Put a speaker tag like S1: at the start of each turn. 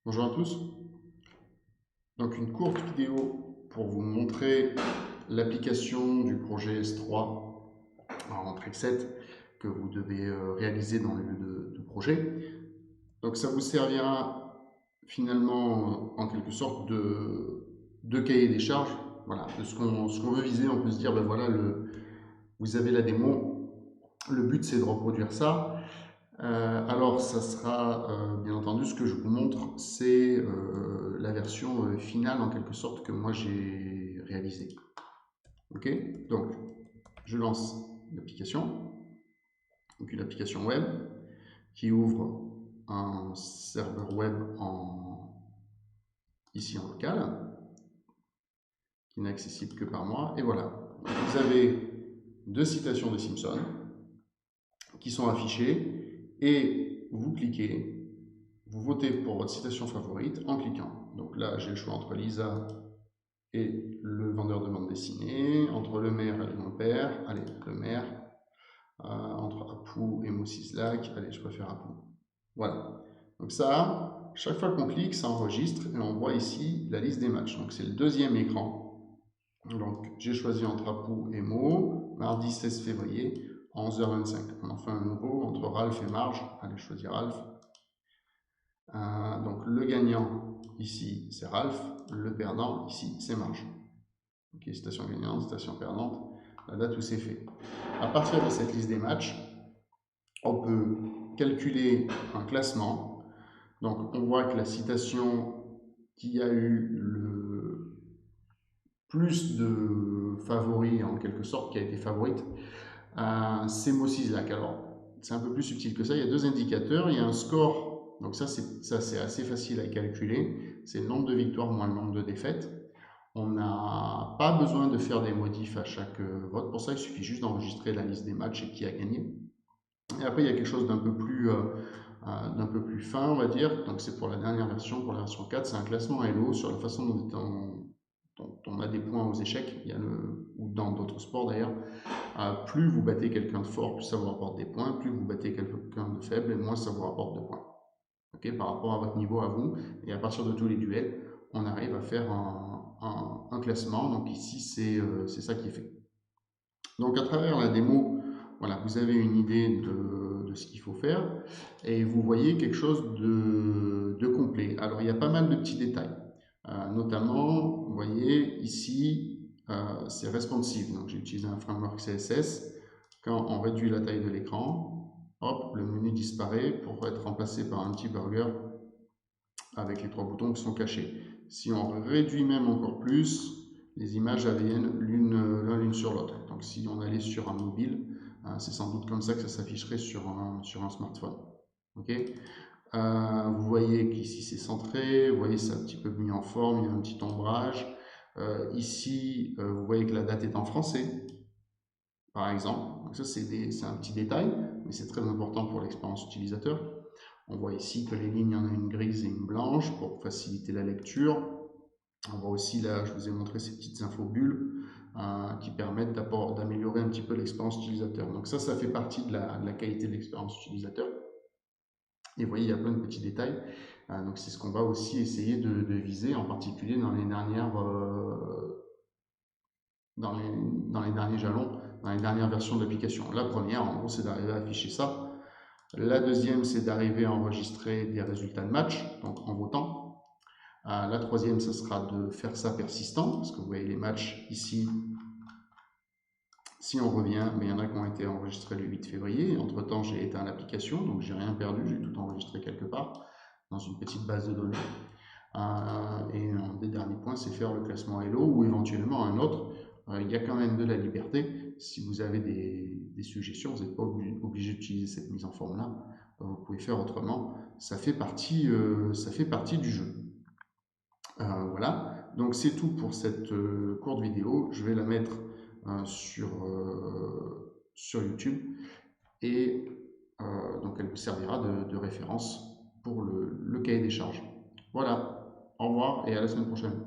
S1: Bonjour à tous. Donc une courte vidéo pour vous montrer l'application du projet S3 en Tricep que vous devez réaliser dans le lieu de projet. Donc ça vous servira finalement en quelque sorte de cahier des charges. Voilà, de ce qu'on veut viser. On peut se dire, ben voilà, vous avez la démo, le but c'est de reproduire ça. Alors, ça sera bien entendu ce que je vous montre, c'est la version finale en quelque sorte que moi j'ai réalisée. Ok, donc je lance l'application, donc une application web qui ouvre un serveur web ici en local, qui n'est accessible que par moi. Et voilà, vous avez deux citations de Simpson qui sont affichées et vous cliquez. Vous votez pour votre citation favorite en cliquant. Donc là, j'ai le choix entre Lisa et le vendeur de bande dessinée, entre le maire et mon père, allez, le maire, entre Apu et Moses Slack, allez, je préfère Apu. Voilà. Donc ça, chaque fois qu'on clique, ça enregistre et on voit ici la liste des matchs. Donc c'est le deuxième écran. Donc j'ai choisi entre Apu et Mo, mardi 16 février, à 11h25. On en fait un nouveau entre Ralph et Marge. Allez, choisir Ralph. Donc le gagnant ici c'est Ralph, le perdant ici c'est Marge. Ok, citation gagnante, citation perdante, la date où c'est fait. À partir de cette liste des matchs, on peut calculer un classement. Donc on voit que la citation qui a eu le plus de favoris en quelque sorte, qui a été favorite, c'est Moses Slack. Alors c'est un peu plus subtil que ça, il y a deux indicateurs, il y a un score. Donc ça c'est assez facile à calculer, c'est le nombre de victoires moins le nombre de défaites. On n'a pas besoin de faire des modifs à chaque vote, pour ça il suffit juste d'enregistrer la liste des matchs et qui a gagné. Et après il y a quelque chose d'un peu plus fin, on va dire, donc c'est pour la dernière version, pour la version 4, c'est un classement Elo sur la façon dont on a des points aux échecs, ou dans d'autres sports d'ailleurs. Plus vous battez quelqu'un de fort, plus ça vous rapporte des points, plus vous battez quelqu'un de faible, et moins ça vous rapporte de points. Okay, par rapport à votre niveau à vous, et à partir de tous les duels, on arrive à faire un classement. Donc ici, c'est ça qui est fait. Donc à travers la démo, voilà, vous avez une idée de ce qu'il faut faire, et vous voyez quelque chose de complet. Alors il y a pas mal de petits détails, notamment, vous voyez ici, c'est responsive. Donc j'ai utilisé un framework CSS. Quand on réduit la taille de l'écran, hop, le menu disparaît pour être remplacé par un petit burger avec les trois boutons qui sont cachés. Si on réduit même encore plus, les images viennent l'une sur l'autre. Donc si on allait sur un mobile, c'est sans doute comme ça que ça s'afficherait sur un smartphone. Okay, vous voyez qu'ici c'est centré, vous voyez c'est un petit peu mis en forme, il y a un petit ombrage. Ici, vous voyez que la date est en français, par exemple. Donc ça c'est un petit détail, mais c'est très important pour l'expérience utilisateur. On voit ici que les lignes, il y en a une grise et une blanche pour faciliter la lecture. On voit aussi là, je vous ai montré ces petites infobulles qui permettent d'améliorer un petit peu l'expérience utilisateur. Donc ça fait partie de la qualité de l'expérience utilisateur. Et vous voyez, il y a plein de petits détails. Donc c'est ce qu'on va aussi essayer de viser, en particulier dans les derniers jalons, dans les dernières versions de l'application. La première, en gros, c'est d'arriver à afficher ça. La deuxième, c'est d'arriver à enregistrer des résultats de match, donc en votant. La troisième, ce sera de faire ça persistant, parce que vous voyez les matchs ici. Si on revient, mais il y en a qui ont été enregistrés le 8 février. Entre-temps, j'ai éteint l'application, donc j'ai rien perdu, j'ai tout enregistré quelque part dans une petite base de données. Et un des derniers points, c'est faire le classement Hello ou éventuellement un autre. Il y a quand même de la liberté. Si vous avez des suggestions, vous n'êtes pas obligé d'utiliser cette mise en forme-là. Vous pouvez faire autrement. Ça fait partie du jeu. Voilà. Donc c'est tout pour cette courte vidéo. Je vais la mettre sur YouTube. Et donc elle vous servira de référence pour le cahier des charges. Voilà, au revoir et à la semaine prochaine.